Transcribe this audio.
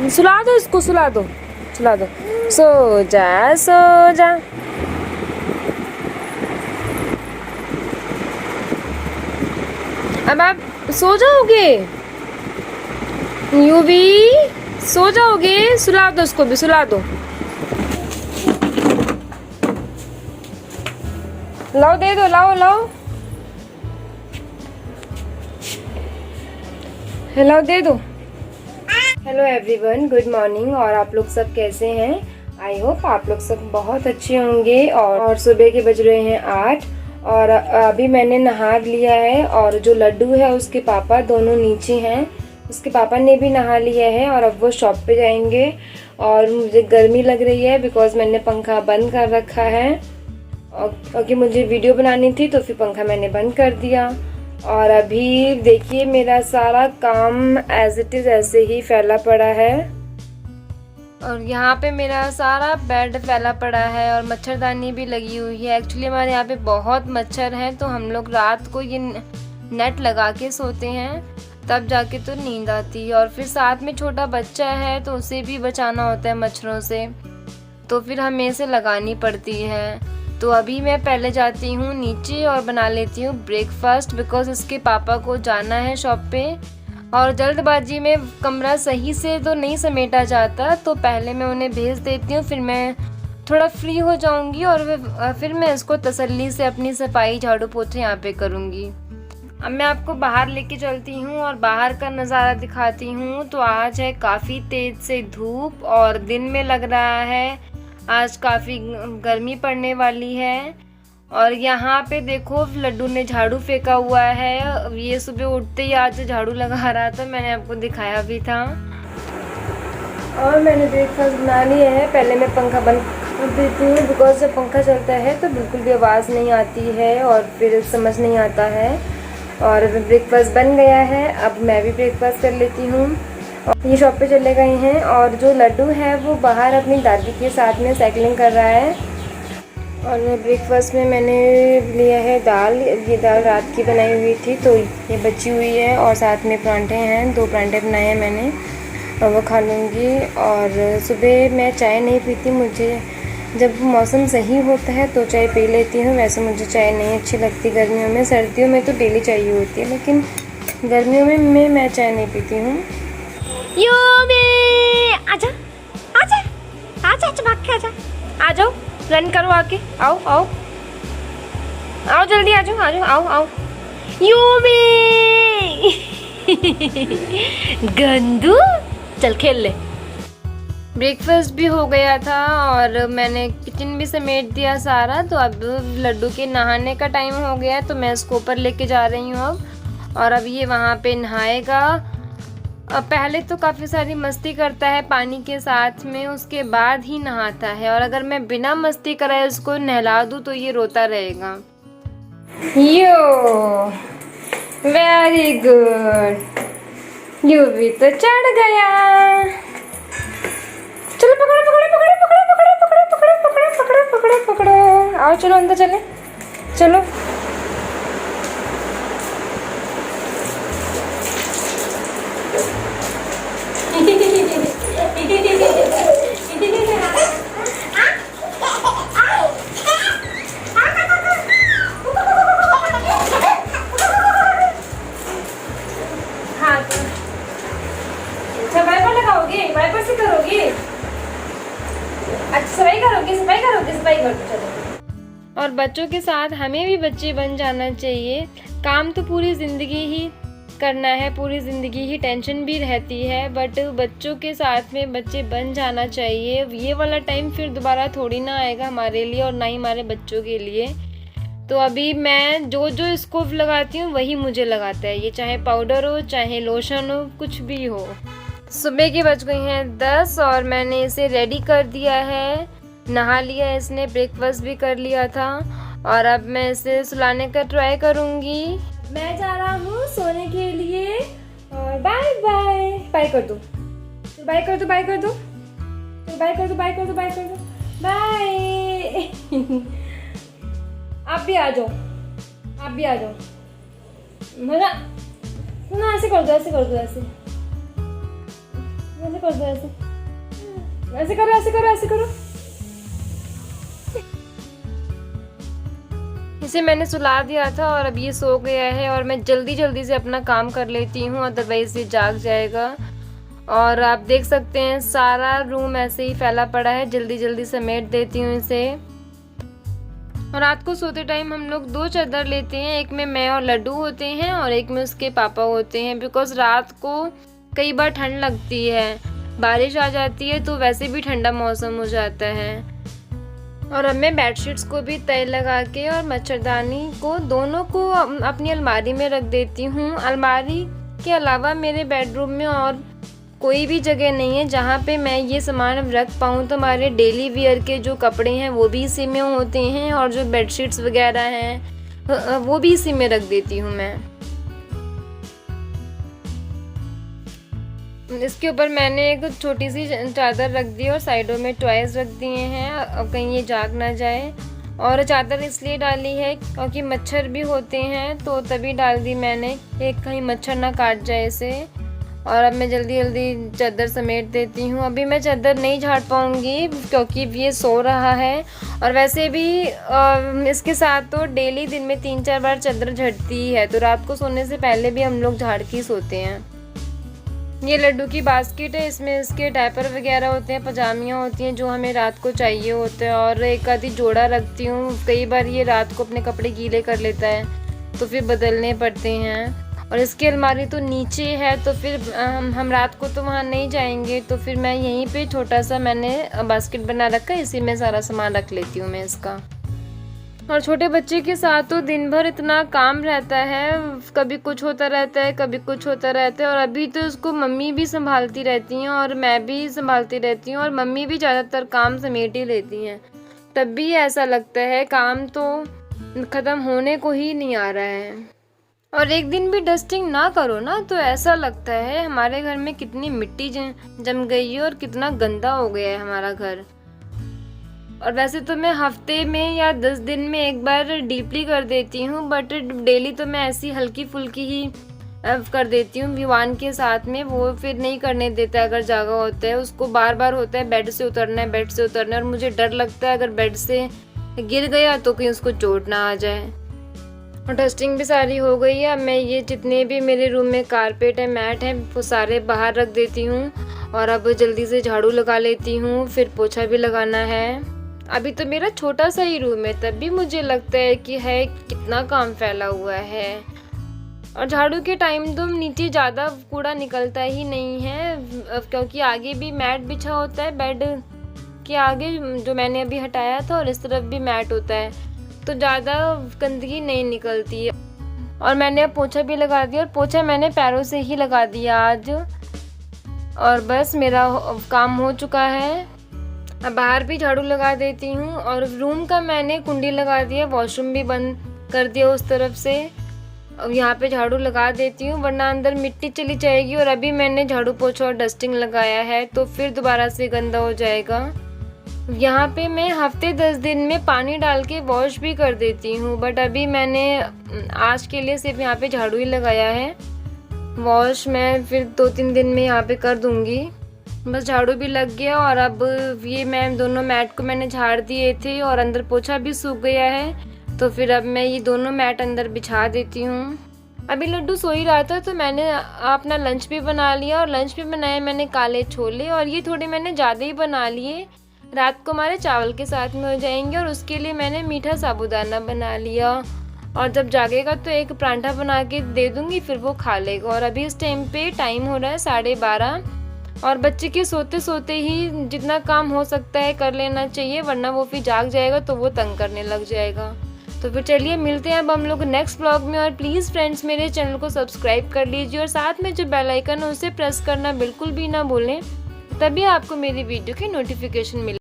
सुला दो इसको, सुला दो, सुला दो। सो जा, सो जा। अब आप सो जाओगे, यूवी सो जाओगे। सुला दो उसको भी, सुला दो। लाओ, दे दो, लाओ लाओ। हेलो, दे दो। Hello everyone, good morning. और आप लोग सब कैसे हैं? आई होप आप लोग सब बहुत अच्छे होंगे। और सुबह के बज रहे हैं 8 और अभी मैंने नहा लिया है। और जो लड्डू है उसके पापा दोनों नीचे हैं, उसके पापा ने भी नहा लिया है और अब वो शॉप पे जाएंगे। और मुझे गर्मी लग रही है बिकॉज मैंने पंखा बंद कर रखा है और क्योंकि मुझे वीडियो बनानी थी तो फिर पंखा मैंने बंद कर दिया। और अभी देखिए मेरा सारा काम एज इट इज़ ऐसे ही फैला पड़ा है। और यहाँ पे मेरा सारा बेड फैला पड़ा है और मच्छरदानी भी लगी हुई है। एक्चुअली हमारे यहाँ पे बहुत मच्छर हैं तो हम लोग रात को ये नेट लगा के सोते हैं, तब जाके तो नींद आती है। और फिर साथ में छोटा बच्चा है तो उसे भी बचाना होता है मच्छरों से, तो फिर हमें इसे लगानी पड़ती है। तो अभी मैं पहले जाती हूँ नीचे और बना लेती हूँ ब्रेकफास्ट बिकॉज इसके पापा को जाना है शॉप पे। और जल्दबाजी में कमरा सही से तो नहीं समेटा जाता, तो पहले मैं उन्हें भेज देती हूँ, फिर मैं थोड़ा फ्री हो जाऊँगी और फिर मैं इसको तसल्ली से अपनी सफाई झाड़ू पोछे यहाँ पे करूँगी। अब मैं आपको बाहर लेके चलती हूँ और बाहर का नज़ारा दिखाती हूँ। तो आज है काफ़ी तेज़ से धूप और दिन में लग रहा है आज काफ़ी गर्मी पड़ने वाली है। और यहाँ पे देखो लड्डू ने झाड़ू फेंका हुआ है। ये सुबह उठते ही आज झाड़ू लगा रहा था, मैंने आपको दिखाया भी था। और मैंने ब्रेकफास्ट बना लिया है। पहले मैं पंखा बंद कर देती हूँ बिकॉज जब पंखा चलता है तो बिल्कुल भी आवाज़ नहीं आती है और फिर समझ नहीं आता है। और ब्रेकफास्ट बन गया है, अब मैं भी ब्रेकफास्ट कर लेती हूँ। ये शॉप पे चले गए हैं और जो लड्डू है वो बाहर अपनी दादी के साथ में साइकिलिंग कर रहा है। और ब्रेकफास्ट में मैंने लिया है दाल। ये दाल रात की बनाई हुई थी तो ये बची हुई है और साथ में परांठे हैं, 2 परांठे बनाए हैं मैंने और वो खा लूँगी। और सुबह मैं चाय नहीं पीती, मुझे जब मौसम सही होता है तो चाय पी लेती हूँ। वैसे मुझे चाय नहीं अच्छी लगती गर्मियों में, सर्दियों में तो डेली चाहिए होती है, लेकिन गर्मियों में मैं चाय नहीं पीती हूँ। आजा आजा आजा आजा, भाग के आजा, आ जाओ, रन करो आके, आओ आओ आओ, जल्दी आ जाओ, आ जाओ, आओ आओ। गंदू, चल खेल ले। ब्रेकफास्ट भी हो गया था और मैंने किचन भी समेट दिया सारा। तो अब लड्डू के नहाने का टाइम हो गया तो मैं इसको ऊपर लेके जा रही हूँ अब। और अब ये वहाँ पे नहाएगा। अब पहले तो काफ़ी सारी मस्ती करता है पानी के साथ में, उसके बाद ही नहाता है। और अगर मैं बिना मस्ती कराए उसको नहला दूँ तो ये रोता रहेगा। यो वेरी गुड, यू भी तो चढ़ गया। चलो पकड़ो पकड़ो पकड़ो पकड़ो पकड़ो पकड़ो पकड़ो पकड़ो पकड़ो पकड़ो पकड़ो, आओ चलो अंदर चले, चलो। वाइपर से करोगे? अच्छा सफाई करोगे, सफाई करोगे, सफाई करो, चलो। और बच्चों के साथ हमें भी बच्चे बन जाना चाहिए। काम तो पूरी ज़िंदगी ही करना है, पूरी ज़िंदगी ही टेंशन भी रहती है, बट बच्चों के साथ में बच्चे बन जाना चाहिए। ये वाला टाइम फिर दोबारा थोड़ी ना आएगा हमारे लिए और ना ही हमारे बच्चों के लिए। तो अभी मैं जो इसको लगाती हूँ वही मुझे लगाता है, ये चाहे पाउडर हो चाहे लोशन हो, कुछ भी हो। सुबह की बज गई हैं 10 और मैंने इसे रेडी कर दिया है, नहा लिया, इसने ब्रेकफास्ट भी कर लिया था। और अब मैं इसे सुलाने का ट्राई करूँगी। मैं जा रहा हूँ सोने के लिए और बाय बाय। बाय कर दो, बाय कर दो, बाय कर दो, बाय कर दो, बाय कर दो, बाय कर दो, बाय। आप भी आ जाओ, आप भी आ जाओ। मजा ना, ऐसे कर दो, ऐसे कर दो, ऐसे कर दो, ऐसे ऐसे करो, ऐसे करो, ऐसे करो। इसे मैंने सुला दिया था और अब ये सो गया है और मैं जल्दी जल्दी से अपना काम कर लेती हूँ, अदरवाइज ये जाग जाएगा। और आप देख सकते हैं सारा रूम ऐसे ही फैला पड़ा है, जल्दी जल्दी समेट देती हूँ इसे। और रात को सोते टाइम हम लोग 2 चादर लेते हैं, एक में मैं और लड्डू होते हैं और एक में उसके पापा होते हैं, बिकॉज रात को कई बार ठंड लगती है, बारिश आ जाती है तो वैसे भी ठंडा मौसम हो जाता है। और अब मैं बेडशीट्स को भी तय लगा के और मच्छरदानी को दोनों को अपनी अलमारी में रख देती हूँ। अलमारी के अलावा मेरे बेडरूम में और कोई भी जगह नहीं है जहाँ पे मैं ये सामान रख पाऊँ। तो हमारे डेली वियर के जो कपड़े हैं वो भी इसी में होते हैं और जो बेडशीट्स वगैरह हैं वो भी इसी में रख देती हूँ मैं। इसके ऊपर मैंने एक छोटी सी चादर रख दी और साइडों में टॉयज रख दिए हैं, अब कहीं ये जाग ना जाए। और चादर इसलिए डाली है क्योंकि मच्छर भी होते हैं, तो तभी डाल दी मैंने कि कहीं मच्छर ना काट जाए इसे। और अब मैं जल्दी जल्दी चादर समेट देती हूँ। अभी मैं चादर नहीं झाड़ पाऊँगी क्योंकि ये सो रहा है, और वैसे भी इसके साथ तो डेली दिन में 3-4 बार चादर झड़ती है, तो रात को सोने से पहले भी हम लोग झाड़ के सोते हैं। ये लड्डू की बास्केट है, इसमें इसके डायपर वगैरह होते हैं, पजामियाँ होती हैं जो हमें रात को चाहिए होते हैं, और एक आधी जोड़ा रखती हूँ। कई बार ये रात को अपने कपड़े गीले कर लेता है तो फिर बदलने पड़ते हैं। और इसकी अलमारी तो नीचे है, तो फिर हम रात को तो वहाँ नहीं जाएंगे, तो फिर मैं यहीं पे छोटा सा मैंने बास्केट बना रखा है, इसी में सारा सामान रख लेती हूँ मैं इसका। और छोटे बच्चे के साथ तो दिन भर इतना काम रहता है, कभी कुछ होता रहता है, कभी कुछ होता रहता है। और अभी तो उसको मम्मी भी संभालती रहती हैं और मैं भी संभालती रहती हूँ, और मम्मी भी ज़्यादातर काम समेट ही लेती हैं। तब भी ऐसा लगता है काम तो ख़त्म होने को ही नहीं आ रहा है। और एक दिन भी डस्टिंग ना करो ना तो ऐसा लगता है हमारे घर में कितनी मिट्टी जम गई है और कितना गंदा हो गया है हमारा घर। और वैसे तो मैं हफ्ते में या 10 दिन में एक बार डीपली कर देती हूँ, बट डेली तो मैं ऐसी हल्की फुल्की ही कर देती हूँ विवान के साथ में। वो फिर नहीं करने देता, अगर जागा होता है उसको बार बार होता है बेड से उतरना है, बेड से उतरना है, और मुझे डर लगता है अगर बेड से गिर गया तो कहीं उसको चोट ना आ जाए। और डस्टिंग भी सारी हो गई है। अब मैं ये जितने भी मेरे रूम में कारपेट है, मैट है, वो सारे बाहर रख देती हूँ, और अब जल्दी से झाड़ू लगा लेती हूँ, फिर पोछा भी लगाना है। अभी तो मेरा छोटा सा ही रूम है, तब भी मुझे लगता है कि है कितना काम फैला हुआ है। और झाड़ू के टाइम तो नीचे ज़्यादा कूड़ा निकलता ही नहीं है, क्योंकि आगे भी मैट बिछा होता है बेड के आगे जो मैंने अभी हटाया था, और इस तरफ भी मैट होता है, तो ज़्यादा गंदगी नहीं निकलती है। और मैंने अब पोछा भी लगा दिया, और पोछा मैंने पैरों से ही लगा दिया आज, और बस मेरा काम हो चुका है। अब बाहर भी झाड़ू लगा देती हूँ, और रूम का मैंने कुंडी लगा दिया, वॉशरूम भी बंद कर दिया उस तरफ से। अब यहाँ पे झाड़ू लगा देती हूँ वरना अंदर मिट्टी चली जाएगी, और अभी मैंने झाड़ू पोछा और डस्टिंग लगाया है तो फिर दोबारा से गंदा हो जाएगा। यहाँ पे मैं हफ्ते 10 दिन में पानी डाल के वॉश भी कर देती हूँ, बट अभी मैंने आज के लिए सिर्फ यहाँ पे झाड़ू ही लगाया है। वॉश मैं फिर 2-3 दिन में यहाँ पे कर दूँगी। बस झाड़ू भी लग गया, और अब ये मैं दोनों मैट को मैंने झाड़ दिए थे और अंदर पोछा भी सूख गया है, तो फिर अब मैं ये दोनों मैट अंदर बिछा देती हूँ। अभी लड्डू सो ही रहा था तो मैंने अपना लंच भी बना लिया, और लंच भी बनाया मैंने काले छोले, और ये थोड़े मैंने ज़्यादा ही बना लिए, रात को हमारे चावल के साथ में हो जाएंगे। और उसके लिए मैंने मीठा साबूदाना बना लिया, और जब जागेगा तो एक परांठा बना के दे दूँगी, फिर वो खा लेगा। और अभी इस टाइम पे टाइम हो रहा है 12:30, और बच्चे के सोते सोते ही जितना काम हो सकता है कर लेना चाहिए, वरना वो फिर जाग जाएगा तो वो तंग करने लग जाएगा। तो फिर चलिए मिलते हैं अब हम लोग नेक्स्ट ब्लॉग में। और प्लीज़ फ्रेंड्स मेरे चैनल को सब्सक्राइब कर लीजिए, और साथ में जो बेल आइकन है उसे प्रेस करना बिल्कुल भी ना भूलें, तभी आपको मेरी वीडियो की नोटिफिकेशन मिले।